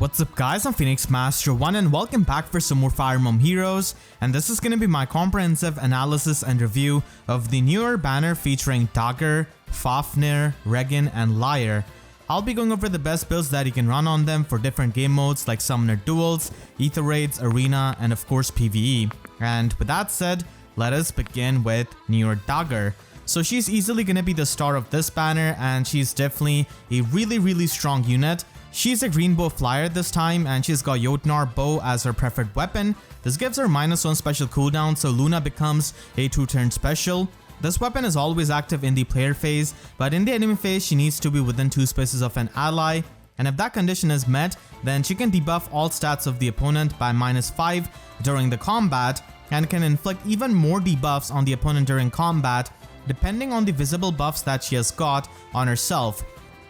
What's up guys, I'm Phoenix Master 1 and welcome back for some more Fire Emblem Heroes, and this is going to be my comprehensive analysis and review of the New Year banner featuring Dagr, Fafnir, Reginn and Lyre. I'll be going over the best builds that you can run on them for different game modes like Summoner Duels, Aether Raids, Arena and of course PvE. And with that said, let us begin with New Year Dagr. So she's easily going to be the star of this banner and she's definitely a really strong unit. She's a green bow flyer this time and she's got Jotnar bow as her preferred weapon. This gives her -1 special cooldown, so Luna becomes a 2-turn special. This weapon is always active in the player phase, but in the enemy phase she needs to be within 2 spaces of an ally, and if that condition is met, then she can debuff all stats of the opponent by -5 during the combat and can inflict even more debuffs on the opponent during combat depending on the visible buffs that she has got on herself.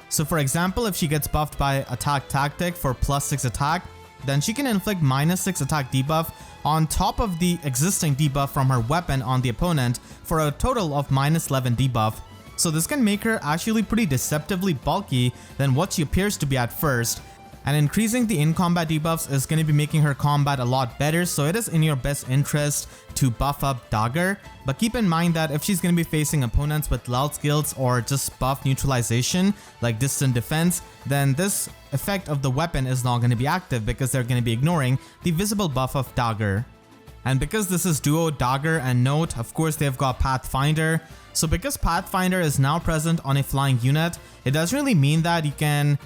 So for example, if she gets buffed by Attack Tactic for +6 attack, then she can inflict -6 attack debuff on top of the existing debuff from her weapon on the opponent for a total of -11 debuff. So this can make her actually pretty deceptively bulky than what she appears to be at first. And increasing the in-combat debuffs is going to be making her combat a lot better, so it is in your best interest to buff up Dagr. But keep in mind that if she's going to be facing opponents with lull skills or just buff neutralization like distant defense, then this effect of the weapon is not going to be active because they're going to be ignoring the visible buff of Dagr. And because this is duo Dagr and Note, of course they've got Pathfinder. So because Pathfinder is now present on a flying unit, it doesn't really mean that you can,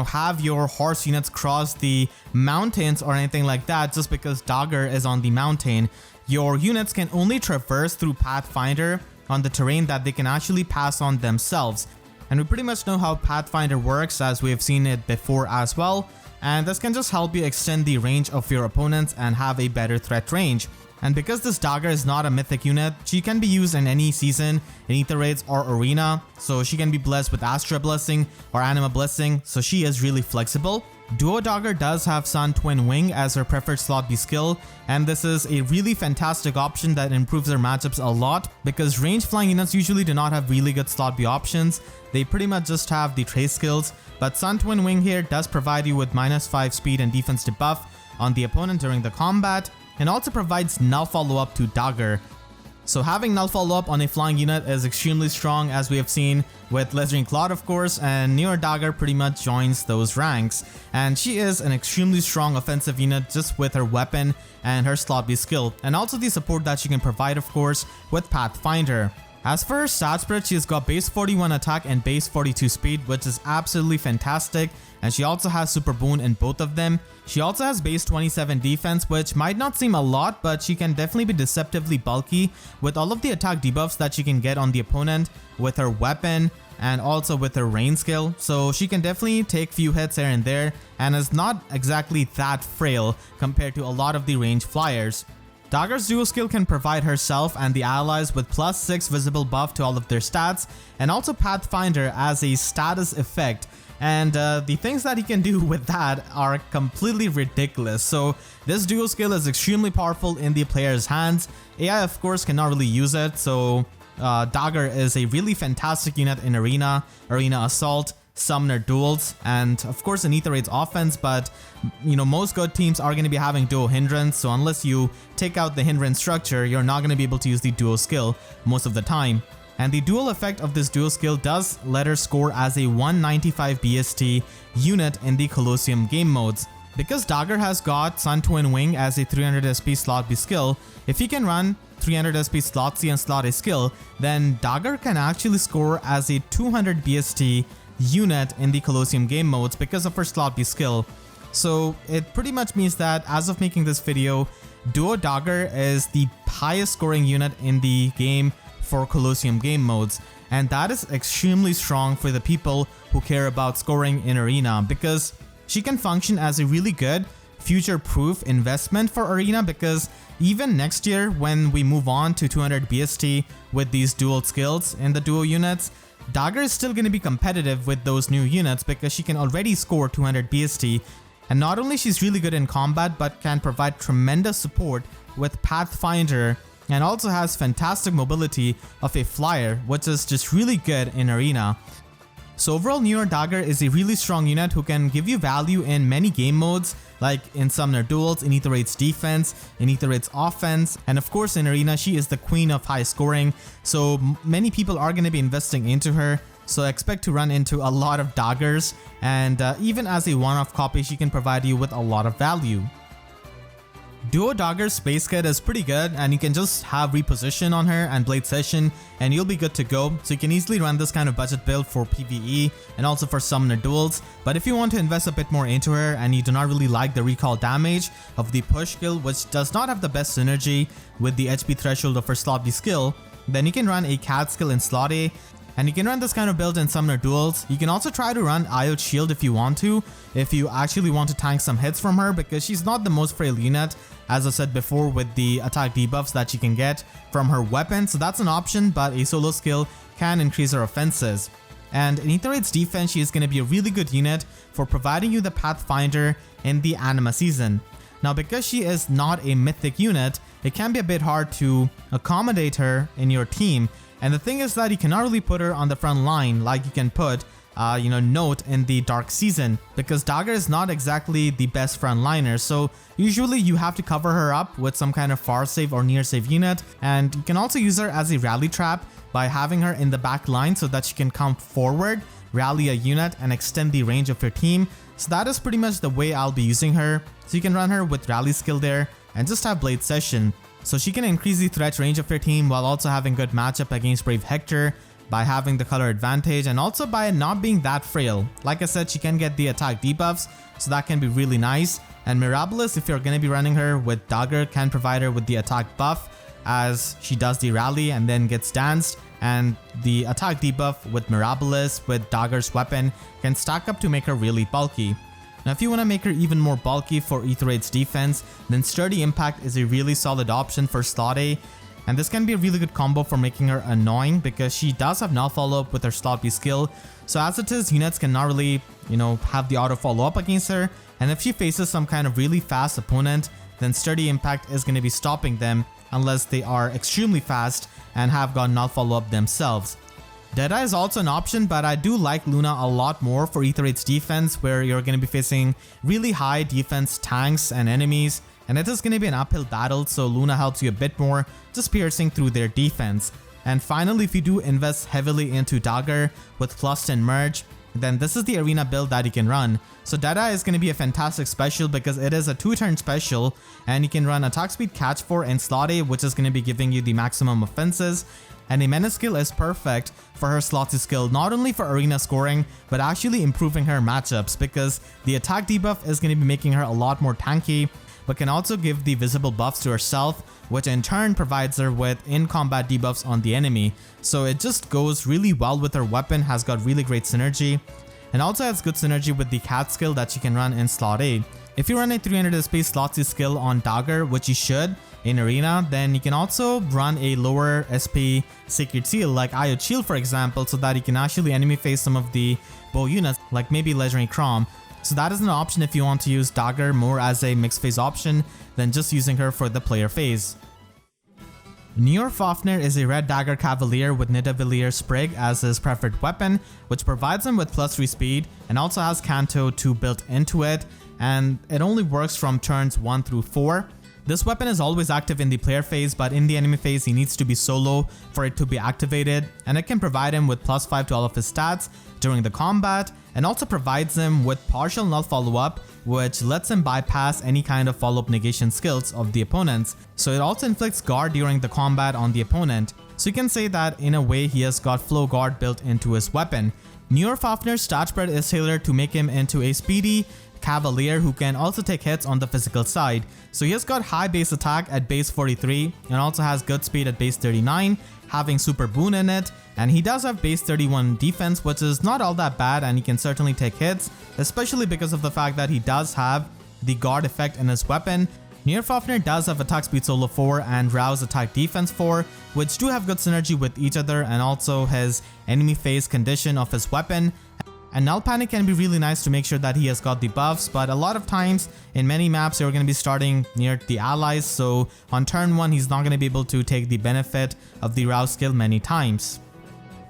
have your horse units cross the mountains or anything like that just because Dagr is on the mountain. Your units can only traverse through Pathfinder on the terrain that they can actually pass on themselves. And we pretty much know how Pathfinder works as we have seen it before as well. And this can just help you extend the range of your opponents and have a better threat range. And because this Dagr is not a mythic unit, she can be used in any season, in Aether Raids or Arena, so she can be blessed with Astra Blessing or Anima Blessing, so she is really flexible. Duo Dagr does have Sun Twin Wing as her preferred slot B skill, and this is a really fantastic option that improves her matchups a lot because range flying units usually do not have really good slot B options. They pretty much just have the trace skills, but Sun Twin Wing here does provide you with -5 speed and defense debuff on the opponent during the combat, and also provides null follow-up to Dagr. So having null follow-up on a flying unit is extremely strong, as we have seen with Leslie Claude of course, and New Year Dagr pretty much joins those ranks. And she is an extremely strong offensive unit just with her weapon and her slot B skill, and also the support that she can provide of course with Pathfinder. As for her stat spread, she's got base 41 attack and base 42 speed, which is absolutely fantastic, and she also has super boon in both of them. She also has base 27 defense, which might not seem a lot, but she can definitely be deceptively bulky with all of the attack debuffs that she can get on the opponent with her weapon and also with her range skill. So she can definitely take few hits here and there and is not exactly that frail compared to a lot of the range flyers. Dagr's duo skill can provide herself and the allies with +6 visible buff to all of their stats, and also Pathfinder as a status effect. And the things that he can do with that are completely ridiculous. So this duo skill is extremely powerful in the player's hands. AI of course cannot really use it, so Dagr is a really fantastic unit in Arena, Arena Assault, Summoner Duels, and of course in Aether Raids offense, but most good teams are going to be having duo hindrance, so unless you take out the hindrance structure, you're not going to be able to use the duo skill most of the time. And the dual effect of this duo skill does let her score as a 195 BST unit in the Colosseum game modes. Because Dagr has got Sun Twin Wing as a 300 SP slot B skill, if he can run 300 SP slot C and slot A skill, then Dagr can actually score as a 200 BST unit in the Colosseum game modes because of her slot B skill. So it pretty much means that as of making this video, Duo Dagr is the highest scoring unit in the game for Colosseum game modes, and that is extremely strong for the people who care about scoring in Arena because she can function as a really good future-proof investment for Arena, because even next year when we move on to 200 BST with these dual skills in the duo units, Dagr is still going to be competitive with those new units because she can already score 200 BST, and not only she's really good in combat but can provide tremendous support with Pathfinder, and also has fantastic mobility of a flyer, which is just really good in Arena. So overall, Year Dagr is a really strong unit who can give you value in many game modes, like in Summoner Duels, in AETHER's defense, in AETHER's offense, and of course in Arena she is the queen of high scoring, so many people are going to be investing into her. So expect to run into a lot of Daggers, and even as a one-off copy she can provide you with a lot of value. Duo Dagr Space Kit is pretty good, and you can just have reposition on her and Blade Session and you'll be good to go. So you can easily run this kind of budget build for PvE and also for Summoner Duels. But if you want to invest a bit more into her and you do not really like the recall damage of the push skill, which does not have the best synergy with the HP threshold of her slot B skill, then you can run a CAD skill in slot A. And you can run this kind of build in Summoner Duels. You can also try to run IO's Shield if you want to, if you actually want to tank some hits from her, because she's not the most frail unit, as I said before, with the attack debuffs that you can get from her weapon. So that's an option, but a solo skill can increase her offenses. And in AETHER's defense, she is going to be a really good unit for providing you the Pathfinder in the Anima season. Now, because she is not a mythic unit, it can be a bit hard to accommodate her in your team. And the thing is that you cannot really put her on the front line like you can put, Note in the Dark Season, because Dagr is not exactly the best frontliner. So usually you have to cover her up with some kind of far save or near save unit, and you can also use her as a rally trap by having her in the back line so that she can come forward, rally a unit, and extend the range of your team. So that is pretty much the way I'll be using her. So you can run her with rally skill there and just have Blade Session. So she can increase the threat range of your team while also having good matchup against Brave Hector by having the color advantage and also by not being that frail. Like I said, she can get the attack debuffs, so that can be really nice. And Mirabilis, if you're going to be running her with Dagr, can provide her with the attack buff as she does the rally and then gets danced. And the attack debuff with Mirabilis with Dagr's weapon can stack up to make her really bulky. Now, if you want to make her even more bulky for AETHER's defense, then Sturdy Impact is a really solid option for slot A. And this can be a really good combo for making her annoying because she does have null follow-up with her slot B skill. So as it is, units cannot really, have the auto follow-up against her. And if she faces some kind of really fast opponent, then Sturdy Impact is going to be stopping them unless they are extremely fast and have got null follow-up themselves. Deadeye is also an option, but I do like Luna a lot more for AETHER's defense, where you're going to be facing really high defense tanks and enemies, and it is going to be an uphill battle, so Luna helps you a bit more, just piercing through their defense. And finally, if you do invest heavily into Dagr with +10 merge, then this is the arena build that you can run. So Deadeye is going to be a fantastic special because it is a 2-turn special, and you can run attack speed catch 4 in slot A, which is going to be giving you the maximum offenses. And a menace skill is perfect for her slot C skill, not only for arena scoring, but actually improving her matchups, because the attack debuff is going to be making her a lot more tanky, but can also give the visible buffs to herself, which in turn provides her with in-combat debuffs on the enemy. So it just goes really well with her weapon, has got really great synergy, and also has good synergy with the CAD skill that she can run in slot A. If you run a 300 SP slot C skill on Dagr, which you should in Arena, then you can also run a lower SP Sacred Seal like IO Shield, for example, so that you can actually enemy face some of the bow units like maybe Legendary Crom. So that is an option if you want to use Dagr more as a mixed phase option than just using her for the player phase. New Fafnir is a red Dagr Cavalier with Nidavellir Sprig as his preferred weapon, which provides him with +3 speed and also has Canto 2 built into it, and it only works from turns 1 through 4. This weapon is always active in the player phase, but in the enemy phase he needs to be solo for it to be activated, and it can provide him with +5 to all of his stats during the combat, and also provides him with partial null follow-up, which lets him bypass any kind of follow-up negation skills of the opponents. So it also inflicts guard during the combat on the opponent. So you can say that in a way he has got flow guard built into his weapon. New Fafnir's stat spread is tailored to make him into a speedy Cavalier who can also take hits on the physical side. So he has got high base attack at base 43 and also has good speed at base 39, having super boon in it, and he does have base 31 defense, which is not all that bad, and he can certainly take hits, especially because of the fact that he does have the guard effect in his weapon. New Fafnir does have attack speed solo 4 and rouse attack defense 4, which do have good synergy with each other, and also his enemy phase condition of his weapon. And Null Panic can be really nice to make sure that he has got the buffs, but a lot of times in many maps you're going to be starting near the allies, so on turn 1 he's not going to be able to take the benefit of the rouse skill many times.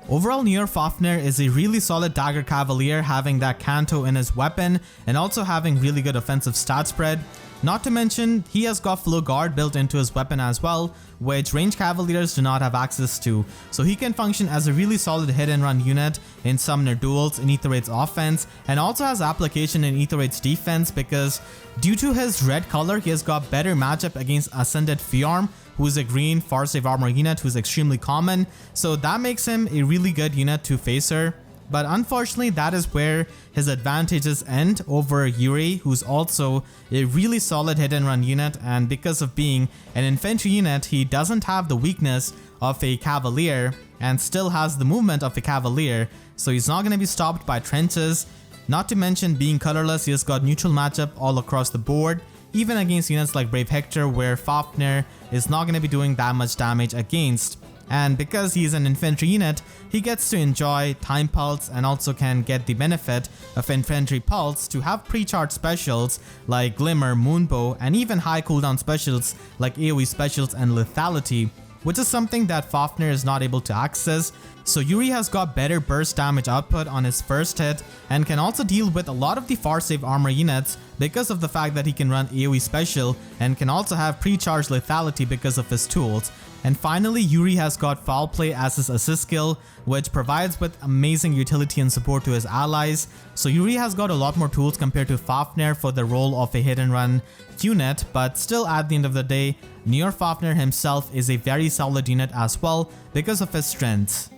Overall, New Year Fafnir is a really solid Dagr Cavalier, having that Canto in his weapon and also having really good offensive stat spread. Not to mention, he has got Flow Guard built into his weapon as well, which range Cavaliers do not have access to, so he can function as a really solid hit and run unit in Summoner duels in AETHER's offense, and also has application in AETHER's defense because due to his red color, he has got better matchup against Ascended Fiarm, who is a green far save armor unit who is extremely common, so that makes him a really good unit to face her. But unfortunately, that is where his advantages end over Yuri, who's also a really solid hit and run unit, and because of being an infantry unit, he doesn't have the weakness of a cavalier and still has the movement of a cavalier, so he's not going to be stopped by trenches. Not to mention, being colorless, he has got neutral matchup all across the board, even against units like Brave Hector, where Fafnir is not going to be doing that much damage against. And because he's an infantry unit, he gets to enjoy Time Pulse and also can get the benefit of Infantry Pulse to have pre-charged specials like Glimmer, Moonbow, and even high cooldown specials like AoE specials and Lethality, which is something that Fafnir is not able to access. So Yuri has got better burst damage output on his first hit and can also deal with a lot of the far save armor units because of the fact that he can run AoE special and can also have pre-charged Lethality because of his tools. And finally, Yuri has got Foul Play as his assist skill, which provides with amazing utility and support to his allies. So Yuri has got a lot more tools compared to Fafnir for the role of a hit and run unit, but still at the end of the day, New Year Fafnir himself is a very solid unit as well because of his strengths.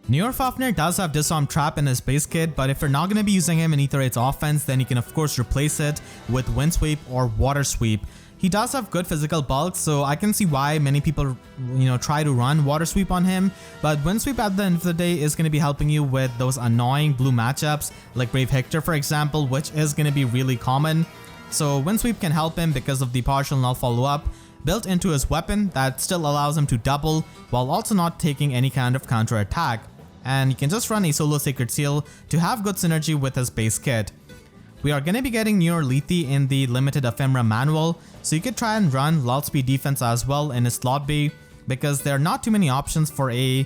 New Year Fafnir does have Disarm Trap in his base kit, but if you're not going to be using him in AETHER's offense, then you can of course replace it with Wind Sweep or Water Sweep. He does have good physical bulk, so I can see why many people, try to run Water Sweep on him, but Wind Sweep at the end of the day is going to be helping you with those annoying blue matchups like Brave Hector for example, which is going to be really common. So Wind Sweep can help him because of the partial null follow-up built into his weapon that still allows him to double while also not taking any kind of counter attack. And you can just run a solo Sacred Seal to have good synergy with his base kit. We are going to be getting New Year Lethe in the limited ephemera manual, so you could try and run lull speed defense as well in his slot B because there are not too many options for a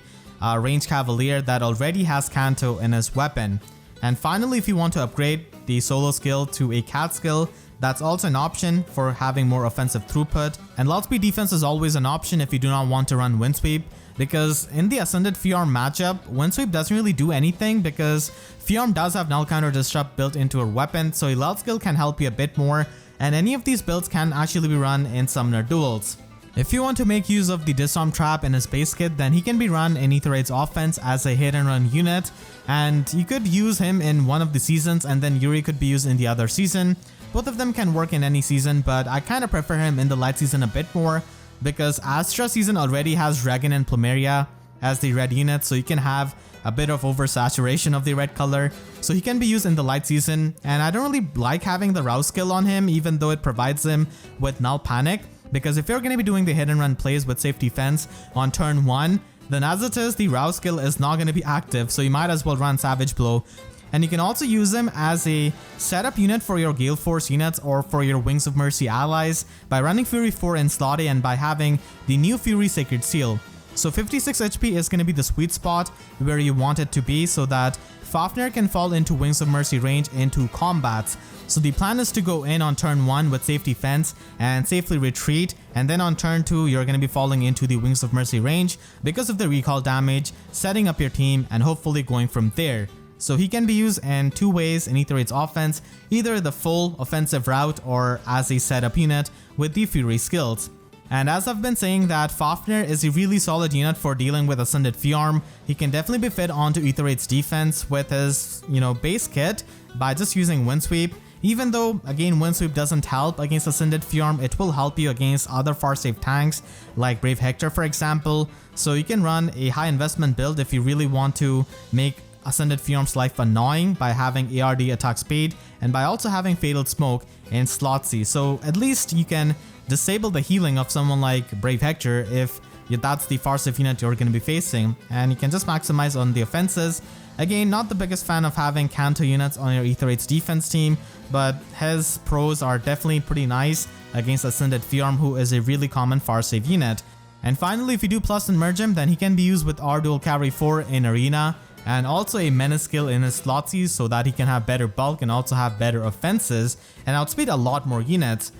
ranged cavalier that already has Canto in his weapon. And finally, if you want to upgrade the solo skill to a cat skill, that's also an option for having more offensive throughput. And lull speed defense is always an option if you do not want to run Wind Sweep, because in the Ascended Fiarm matchup, Wind Sweep doesn't really do anything because Fiarm does have Null Counter Disrupt built into her weapon, so a lull skill can help you a bit more, and any of these builds can actually be run in Summoner duels. If you want to make use of the Disarm Trap in his base kit, then he can be run in AETHER's offense as a hit and run unit, and you could use him in one of the seasons and then Yuri could be used in the other season. Both of them can work in any season, but I kind of prefer him in the light season a bit more because Astra season already has Reginn and Plumeria as the red unit, so you can have a bit of oversaturation of the red color, so he can be used in the light season. And I don't really like having the Rouse skill on him even though it provides him with Null Panic, because if you're going to be doing the hit and run plays with safe defense on turn 1, then as it is, the Rouse skill is not going to be active, so you might as well run Savage Blow. And you can also use him as a setup unit for your Gale Force units or for your Wings of Mercy allies by running Fury 4 in slot A and by having the new Fury Sacred Seal. So 56 HP is going to be the sweet spot where you want it to be so that Fafnir can fall into Wings of Mercy range into combats. So the plan is to go in on turn 1 with safe defense and safely retreat, and then on turn 2 you're going to be falling into the Wings of Mercy range because of the recall damage, setting up your team and hopefully going from there. So he can be used in two ways in AETHER's offense, either the full offensive route or as a setup unit with the Fury skills. And as I've been saying that Fafnir is a really solid unit for dealing with Ascended Fiarm, he can definitely be fit onto AETHER's defense with his, base kit by just using Wind Sweep. Even though, again, Wind Sweep doesn't help against Ascended Fiarm, it will help you against other far save tanks like Brave Hector for example. So you can run a high investment build if you really want to make Ascended Fiarm's life annoying by having ARD attack speed and by also having Fatal Smoke in slot C. So at least you can disable the healing of someone like Brave Hector if that's the far save unit you're going to be facing, and you can just maximize on the offenses. Again, not the biggest fan of having Canto units on your AETHER's defense team, but his pros are definitely pretty nice against Ascended Fiarm, who is a really common far save unit. And finally, if you do plus and merge him, then he can be used with R dual cavalry 4 in arena, and also a menace skill in his slotsies so that he can have better bulk and also have better offenses and outspeed a lot more units.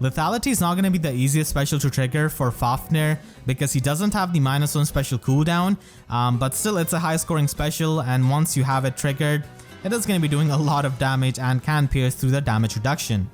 Lethality is not going to be the easiest special to trigger for Fafnir because he doesn't have the -1 special cooldown, but still it's a high scoring special, and once you have it triggered, it is going to be doing a lot of damage and can pierce through the damage reduction.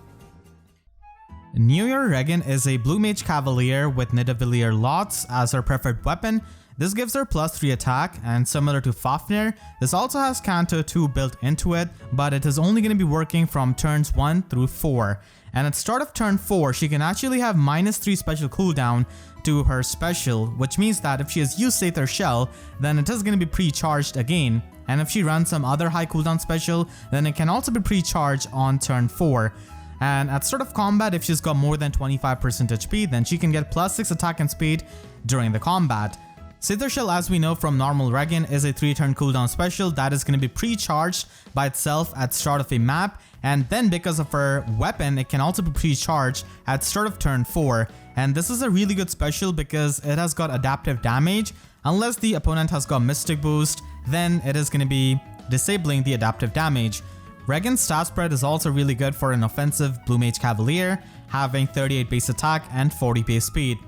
New Year Reginn is a Blue Mage Cavalier with Nidavellir Lots as her preferred weapon. This gives her +3 attack, and similar to Fafnir, this also has Canto 2 built into it, but it is only going to be working from turns 1 through 4. And at start of turn 4, she can actually have -3 special cooldown to her special, which means that if she has used Aether Shell, then it is going to be pre-charged again. And if she runs some other high cooldown special, then it can also be pre-charged on turn 4. And at start of combat, if she's got more than 25% HP, then she can get +6 attack and speed during the combat. Aether Shell, as we know from normal Reginn, is a 3-turn cooldown special that is going to be pre-charged by itself at start of a map, and then because of her weapon, it can also be pre-charged at start of turn 4. And this is a really good special because it has got adaptive damage. Unless the opponent has got Mystic Boost, then it is going to be disabling the adaptive damage. Reginn's stat spread is also really good for an offensive Blue Mage Cavalier, having 38 base attack and 40 base speed.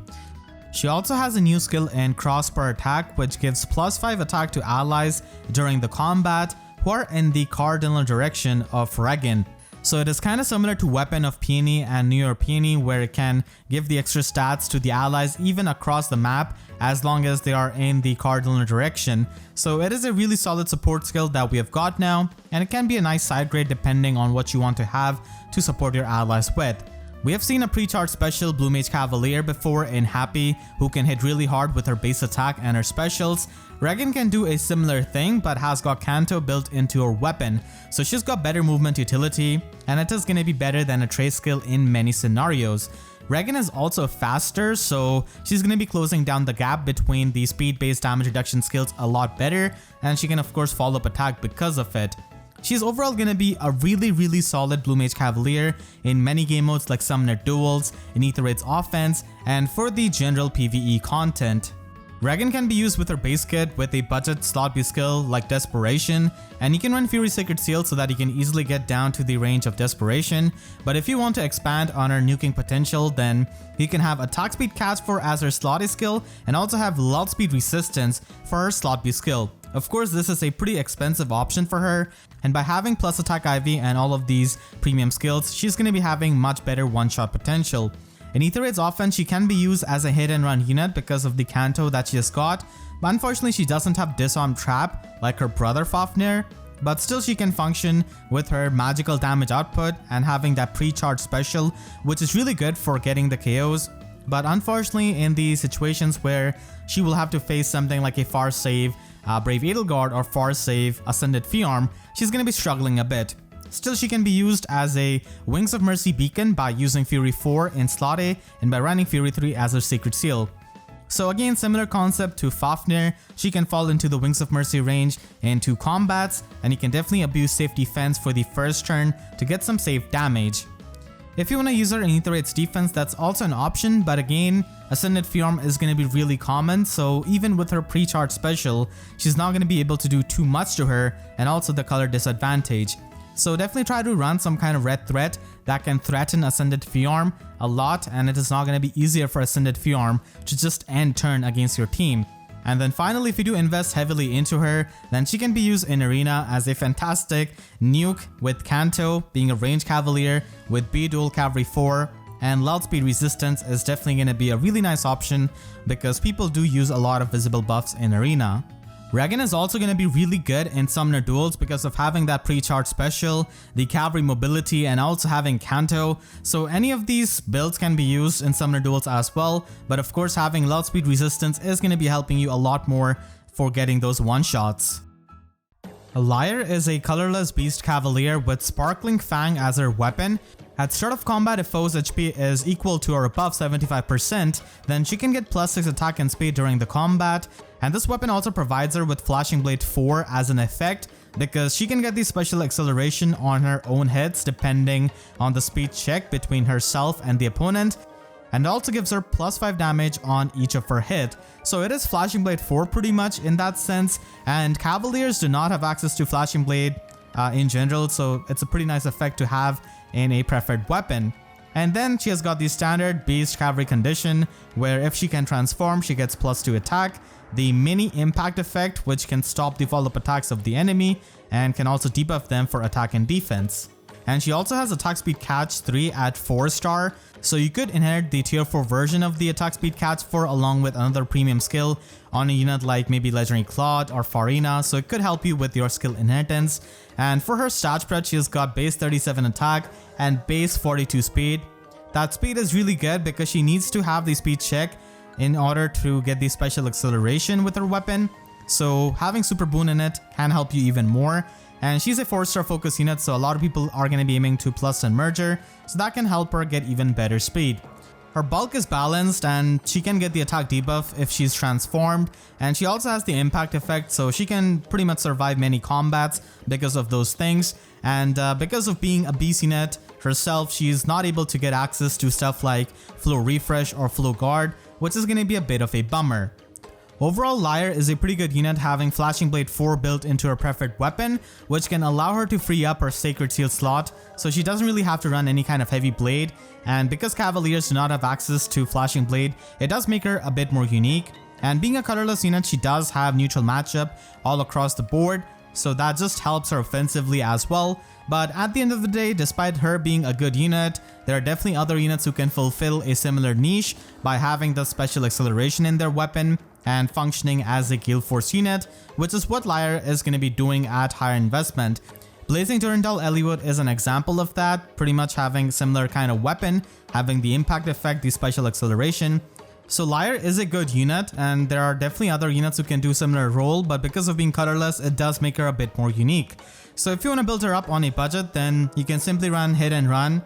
She also has a new skill in Crossbar Attack, which gives +5 attack to allies during the combat who are in the cardinal direction of Reginn. So it is kind of similar to Weapon of Peony and New Year Peony, where it can give the extra stats to the allies even across the map as long as they are in the cardinal direction. So it is a really solid support skill that we have got now, and it can be a nice side grade depending on what you want to have to support your allies with. We have seen a pre-charged special Blue Mage Cavalier before in Happy, who can hit really hard with her base attack and her specials. Reginn can do a similar thing but has got Canto built into her weapon, so she's got better movement utility, and it is going to be better than a trace skill in many scenarios. Reginn is also faster, so she's going to be closing down the gap between the speed-based damage reduction skills a lot better, and she can of course follow up attack because of it. She's overall going to be a really solid Blue Mage Cavalier in many game modes like Summoner Duels, in Aether's offense, and for the general PvE content. Reginn can be used with her base kit with a budget slot B skill like Desperation, and you can run Fury Sacred Seal so that you can easily get down to the range of Desperation, but if you want to expand on her nuking potential, then you can have Attack Speed Catch 4 as her slot A skill and also have Lull Speed Resistance for her slot B skill. Of course, this is a pretty expensive option for her, and by having plus attack IV and all of these premium skills, she's going to be having much better one-shot potential. In Aether's offense, she can be used as a hit and run unit because of the Canto that she has got, but unfortunately she doesn't have Disarm Trap like her brother Fafnir, but still she can function with her magical damage output and having that pre-charge special, which is really good for getting the KOs. But unfortunately, in the situations where she will have to face something like a Far Save Brave Edelgard or Far Save Ascended Fiarm, she's going to be struggling a bit. Still, she can be used as a Wings of Mercy beacon by using Fury 4 in slot A and by running Fury 3 as her Sacred Seal. So again, similar concept to Fafnir, she can fall into the Wings of Mercy range in 2 combats, and you can definitely abuse safe defense for the first turn to get some safe damage. If you want to use her in Aether's defense, that's also an option, but again, Ascended Fiarm is going to be really common, so even with her pre-charge special, she's not going to be able to do too much to her, and also the color disadvantage. So definitely try to run some kind of red threat that can threaten Ascended Fiarm a lot, and it is not going to be easier for Ascended Fiarm to just end turn against your team. And then finally, if you do invest heavily into her, then she can be used in Arena as a fantastic nuke with Canto being a range cavalier with B dual cavalry 4, and Lull Speed Resistance is definitely going to be a really nice option because people do use a lot of visible buffs in Arena. Reginn is also going to be really good in Summoner Duels because of having that pre-charge special, the cavalry mobility, and also having Canto, so any of these builds can be used in Summoner Duels as well, but of course having Lull Speed Resistance is going to be helping you a lot more for getting those one-shots. Lyre is a colorless beast cavalier with Sparkling Fang as her weapon. At start of combat, if foe's HP is equal to or above 75%, then she can get +6 attack and speed during the combat, and this weapon also provides her with Flashing Blade 4 as an effect because she can get the special acceleration on her own hits depending on the speed check between herself and the opponent. and it also gives her plus 5 damage on each of her hit. So it is Flashing Blade 4 pretty much in that sense, and Cavaliers do not have access to Flashing Blade in general, so it's a pretty nice effect to have in a preferred weapon. And then she has got the standard Beast Cavalry condition, where if she can transform, she gets plus 2 attack, the mini impact effect, which can stop the follow-up attacks of the enemy and can also debuff them for attack and defense. And she also has attack speed catch 3 at 4-star, so you could inherit the tier 4 version of the attack speed catch 4 along with another premium skill on a unit like maybe Legendary Claude or Farina, so it could help you with your skill inheritance. And for her stat spread, she has got base 37 attack and base 42 speed. That speed is really good because she needs to have the speed check in order to get the special acceleration with her weapon, so having Super Boon in it can help you even more. And she's a 4-star focus unit, so a lot of people are going to be aiming to plus and merger, so that can help her get even better speed. Her bulk is balanced and she can get the attack debuff if she's transformed, and she also has the impact effect, so she can pretty much survive many combats because of those things. And because of being a beast unit herself, she's not able to get access to stuff like Flow Refresh or Flow Guard, which is going to be a bit of a bummer. Overall, Lyre is a pretty good unit, having Flashing Blade 4 built into her preferred weapon, which can allow her to free up her Sacred Seal slot, so she doesn't really have to run any kind of heavy blade. And because Cavaliers do not have access to Flashing Blade, it does make her a bit more unique. And being a colorless unit, she does have neutral matchup all across the board, so that just helps her offensively as well. But at the end of the day, despite her being a good unit, there are definitely other units who can fulfill a similar niche by having the special acceleration in their weapon and functioning as a Gale Force unit, which is what Lyre is going to be doing at higher investment. Blazing Durandal Eliwood is an example of that, pretty much having similar kind of weapon, having the impact effect, the special acceleration. So Lyre is a good unit, and there are definitely other units who can do similar role, but because of being colorless, it does make her a bit more unique. So if you want to build her up on a budget, then you can simply run Hit and Run,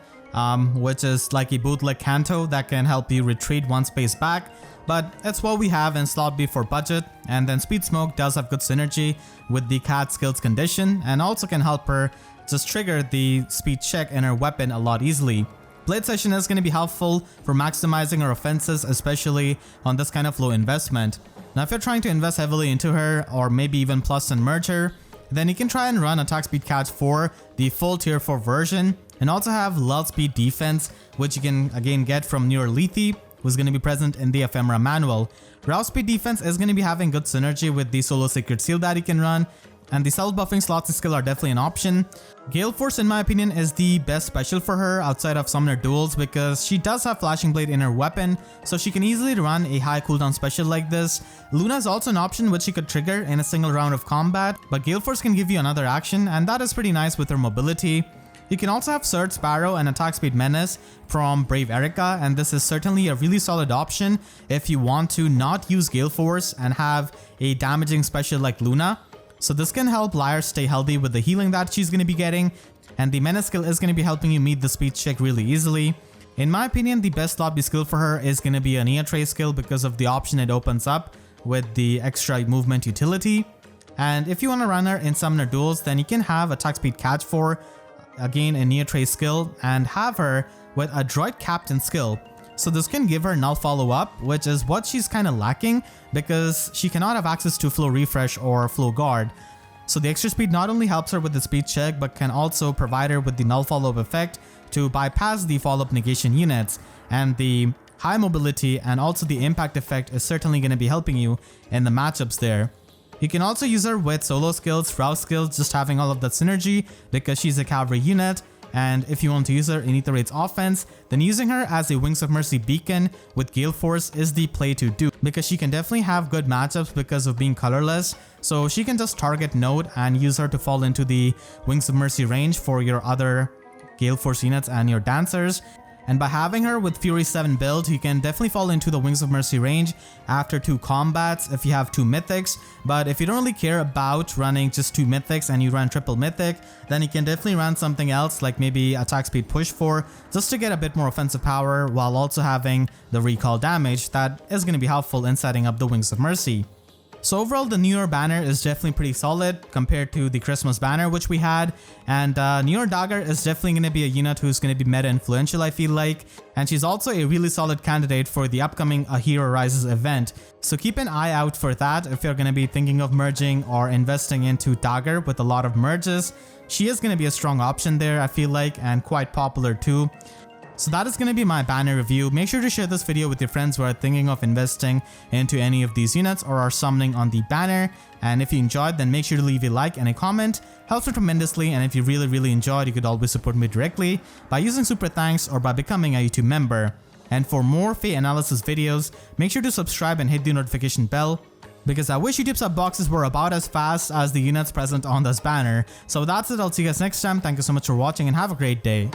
which is like a bootleg Canto that can help you retreat one space back. But it's what we have in slot B for budget, and then Speed Smoke does have good synergy with the Cat skills condition and also can help her just trigger the speed check in her weapon a lot easily. Blade Session is going to be helpful for maximizing her offenses, especially on this kind of low investment. Now if you're trying to invest heavily into her or maybe even plus and merge her, then you can try and run Attack Speed Catch 4, the full tier 4 version, and also have Lull Speed Defense, which you can again get from newer Lethe, who's going to be present in the Ephemera manual. Rouse Speed Defense is going to be having good synergy with the Solo Sacred Seal that you can run, and the self-buffing slots skill are definitely an option. Gale Force, in my opinion, is the best special for her outside of Summoner Duels because she does have Flashing Blade in her weapon, so she can easily run a high cooldown special like this. Luna is also an option which she could trigger in a single round of combat, but Gale Force can give you another action, and that is pretty nice with her mobility. You can also have Surge Sparrow and Attack Speed Menace from Brave Erica, and this is certainly a really solid option if you want to not use Gale Force and have a damaging special like Luna. So this can help Lyre stay healthy with the healing that she's going to be getting, and the Menace skill is going to be helping you meet the speed check really easily. In my opinion, the best lobby skill for her is going to be a Nia Trace skill because of the option it opens up with the extra movement utility. And if you want to run her in Summoner Duels, then you can have Attack Speed Catch 4, again a Nia Trace skill, and have her with a Droid Captain skill. So this can give her null follow up, which is what she's kind of lacking because she cannot have access to Flow Refresh or Flow Guard. So the extra speed not only helps her with the speed check, but can also provide her with the null follow up effect to bypass the follow up negation units. And the high mobility and also the impact effect is certainly going to be helping you in the matchups there. You can also use her with solo skills, rouse skills, just having all of that synergy because she's a cavalry unit. And if you want to use her in Aether Raid's offense, then using her as a Wings of Mercy beacon with Gale Force is the play to do because she can definitely have good matchups because of being colorless. So she can just target Node and use her to fall into the Wings of Mercy range for your other Gale Force units and your dancers. And by having her with Fury 7 build, you can definitely fall into the Wings of Mercy range after 2 combats if you have 2 mythics. But if you don't really care about running just 2 mythics and you run triple mythic, then you can definitely run something else like maybe Attack Speed Push 4 just to get a bit more offensive power while also having the recall damage that is going to be helpful in setting up the Wings of Mercy. So overall, the New Year banner is definitely pretty solid compared to the Christmas banner which we had, and New Year Dagr is definitely going to be a unit who's going to be meta influential, I feel like, and she's also a really solid candidate for the upcoming A Hero Rises event. So keep an eye out for that if you're going to be thinking of merging or investing into Dagr with a lot of merges. She is going to be a strong option there, I feel like, and quite popular too. So that is going to be my banner review. Make sure to share this video with your friends who are thinking of investing into any of these units or are summoning on the banner. And if you enjoyed, then make sure to leave a like and a comment. Helps me tremendously, and if you really enjoyed, you could always support me directly by using super thanks or by becoming a YouTube member. And for more FEH analysis videos, make sure to subscribe and hit the notification bell, because I wish YouTube sub boxes were about as fast as the units present on this banner. So that's it, I'll see you guys next time. Thank you so much for watching and have a great day.